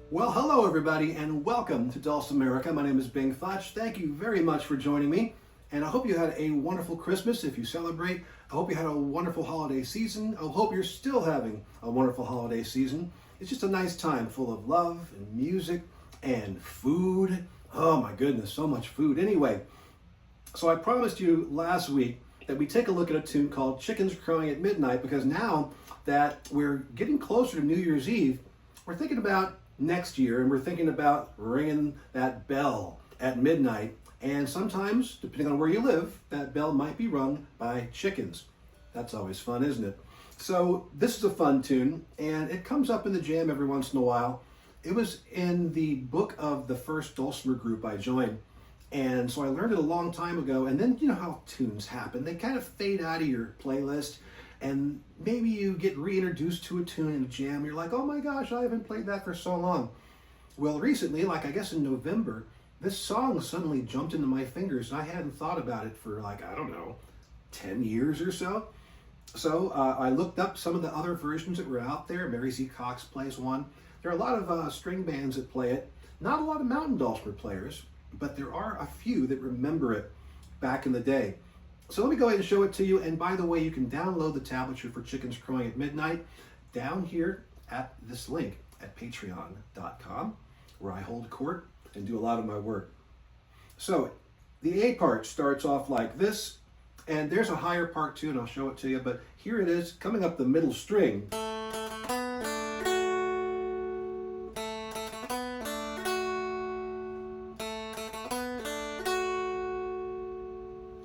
Well, hello everybody and welcome to Dulcimerica. My name is Futch. Thank you very much for joining me, and I hope you had a wonderful Christmas if you celebrate. I hope you had a wonderful holiday season. I hope you're still having a wonderful holiday season. It's just a nice time full of love and music and food. Oh my goodness, so much food. Anyway, so I promised you last week that we take a look at a tune called Chickens Crowing at Midnight, because now that we're getting closer to New Year's Eve, we're thinking about next year, and we're thinking about ringing that bell at midnight. And sometimes, depending on where you live, that bell might be rung by chickens. That's always fun, isn't it? So this is a fun tune, and it comes up in the jam every once in a while. It was in the book of the first Dulcimer group I joined, and so I learned it a long time ago. And then you know how tunes happen. They kind of fade out of your playlist, and maybe you get reintroduced to a tune in a jam. You're like, oh my gosh, I haven't played that for so long. Well, recently, like I guess in November, this song suddenly jumped into my fingers, and I hadn't thought about it for like, I don't know, 10 years or so. So I looked up some of the other versions that were out there. Mary Z. Cox plays one. There are a lot of string bands that play it. Not a lot of mountain dulcimer players, but there are a few that remember it back in the day. So let me go ahead and show it to you. And by the way, you can download the tablature for Chickens Crowing at Midnight down here at this link at patreon.com, where I hold court and do a lot of my work. So the A part starts off like this, and there's a higher part too, and I'll show it to you, but here it is coming up the middle string.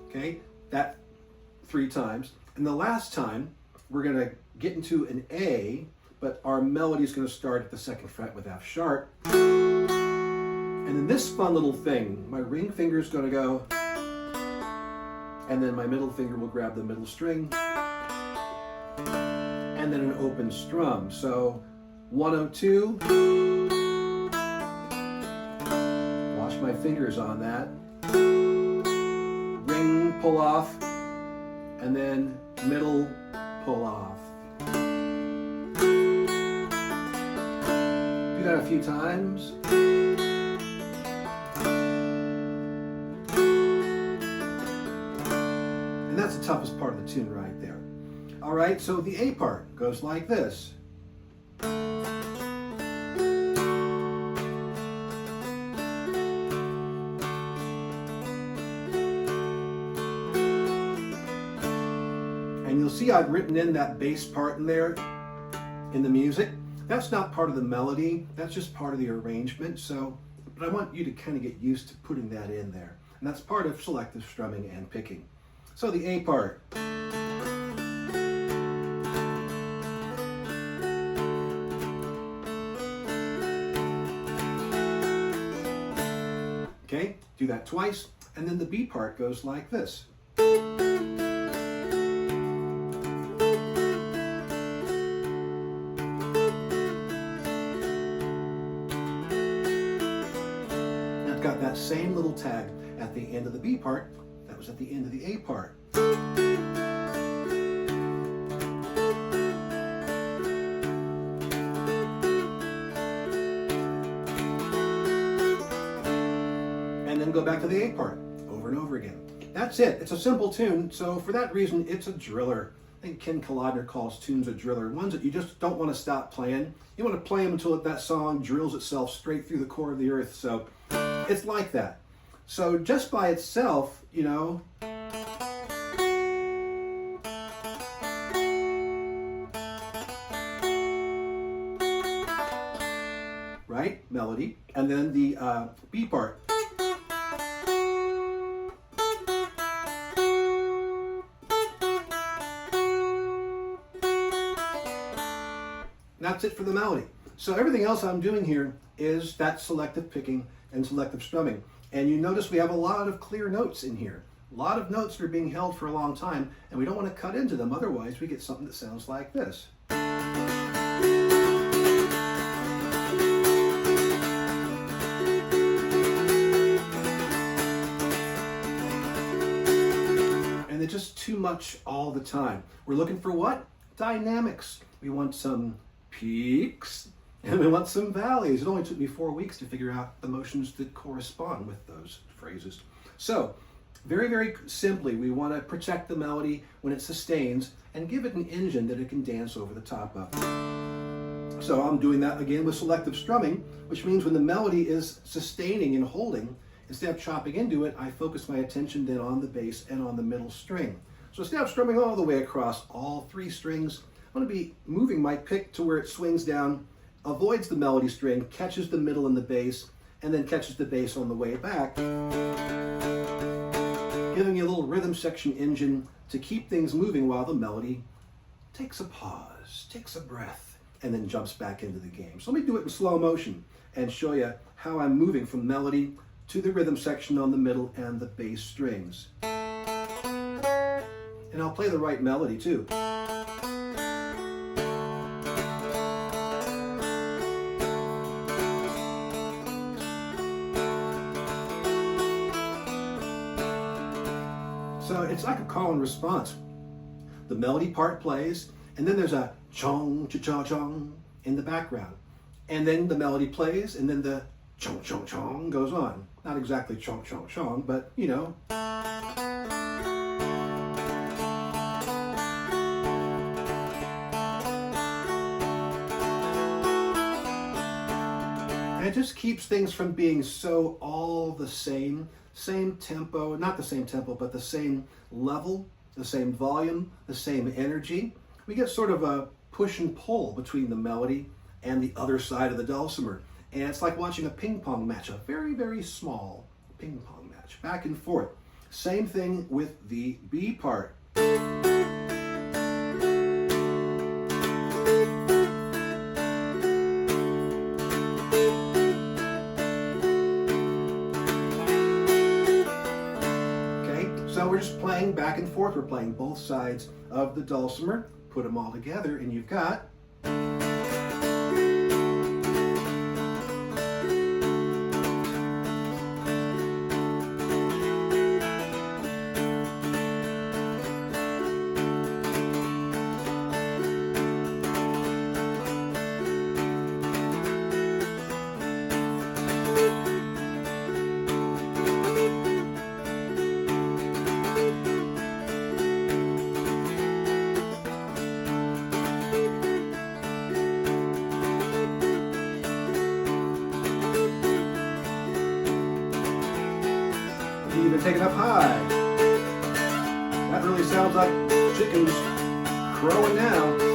Okay, that 3 times. And the last time, we're going to get into an A, but our melody is going to start at the 2nd fret with F sharp. And then this fun little thing, my ring finger is going to go, and then my middle finger will grab the middle string, and then an open strum. So 102, watch my fingers on that. Ring, pull off, and then middle, pull off. Do that a few times. And that's the toughest part of the tune right there. All right, so the A part goes like this. And you'll see I've written in that bass part in there in the music. That's not part of the melody, that's just part of the arrangement. So, but I want you to kind of get used to putting that in there. And that's part of selective strumming and picking. So the A part. Okay, do that twice. And then the B part goes like this. Got that same little tag at the end of the B part that was at the end of the A part. And then go back to the A part over and over again. That's it. It's a simple tune, so for that reason it's a driller. I think Ken Kolodner calls tunes a driller. Ones that you just don't want to stop playing. You want to play them until that song drills itself straight through the core of the earth. So it's like that. So just by itself, you know, right? Melody. And then the B part. That's it for the melody. So everything else I'm doing here is that selective picking and selective strumming. And you notice we have a lot of clear notes in here. A lot of notes that are being held for a long time, and we don't want to cut into them, otherwise we get something that sounds like this. And they're just too much all the time. We're looking for what? Dynamics. We want some peaks And we want some valleys. It only took me 4 weeks to figure out the motions that correspond with those phrases. So, very, very simply, we want to protect the melody when it sustains and give it an engine that it can dance over the top of. So I'm doing that again with selective strumming, which means when the melody is sustaining and holding, instead of chopping into it, I focus my attention then on the bass and on the middle string. So instead of strumming all the way across all 3 strings, I'm going to be moving my pick to where it swings down, avoids the melody string, catches the middle and the bass, and then catches the bass on the way back, giving you a little rhythm section engine to keep things moving while the melody takes a pause, takes a breath, and then jumps back into the game. So let me do it in slow motion and show you how I'm moving from melody to the rhythm section on the middle and the bass strings. And I'll play the right melody too. So it's like a call and response. The melody part plays, and then there's a chong, cha-cha, chong in the background. And then the melody plays, and then the chong, chong, chong goes on. Not exactly chong, chong, chong, but you know. And it just keeps things from being so all the same tempo, not the same tempo, but the same level, the same volume, the same energy. We get sort of a push and pull between the melody and the other side of the dulcimer. And it's like watching a ping pong match, a very, very small ping pong match, back and forth. Same thing with the B part. So we're just playing back and forth. We're playing both sides of the dulcimer. Put them all together and you've got even take it up high. That really sounds like chickens crowing now.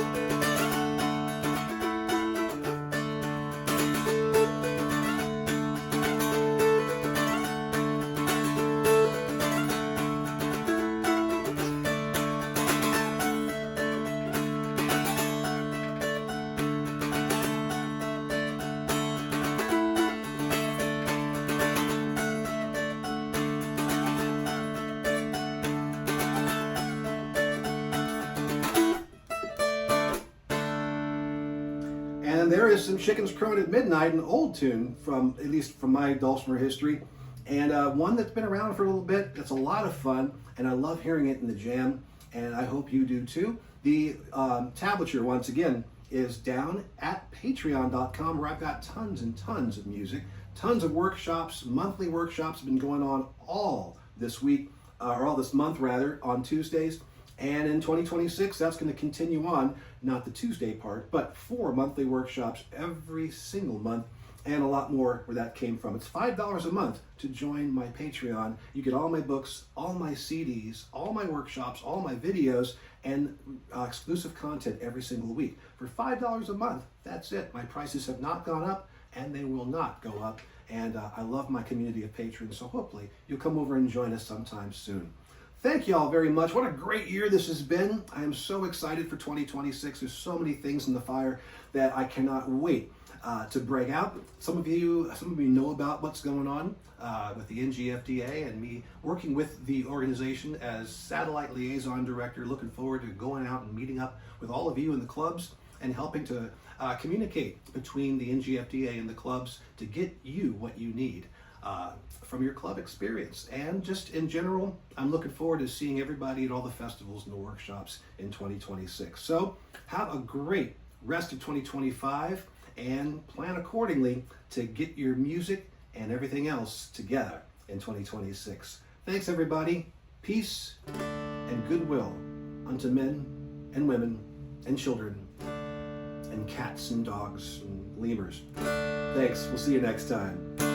And there is some Chickens Crowing at Midnight, an old tune from, at least from my dulcimer history, and one that's been around for a little bit. It's a lot of fun, and I love hearing it in the jam, and I hope you do too. The tablature, once again, is down at patreon.com, where I've got tons and tons of music, tons of workshops. Monthly workshops have been going on all this week, or all this month rather, on Tuesdays. And in 2026, that's going to continue on, not the Tuesday part, but 4 monthly workshops every single month, and a lot more where that came from. It's $5 a month to join my Patreon. You get all my books, all my CDs, all my workshops, all my videos, and exclusive content every single week. For $5 a month, that's it. My prices have not gone up, and they will not go up. And I love my community of patrons, so hopefully you'll come over and join us sometime soon. Thank you all very much. What a great year this has been. I am so excited for 2026. There's so many things in the fire that I cannot wait to break out. Some of you know about what's going on with the NGFDA and me working with the organization as satellite liaison director. Looking forward to going out and meeting up with all of you in the clubs and helping to communicate between the NGFDA and the clubs to get you what you need from your club experience. And just in general, I'm looking forward to seeing everybody at all the festivals and the workshops in 2026. So have a great rest of 2025, and plan accordingly to get your music and everything else together in 2026. Thanks, everybody. Peace and goodwill unto men and women and children and cats and dogs and lemurs. Thanks. We'll see you next time.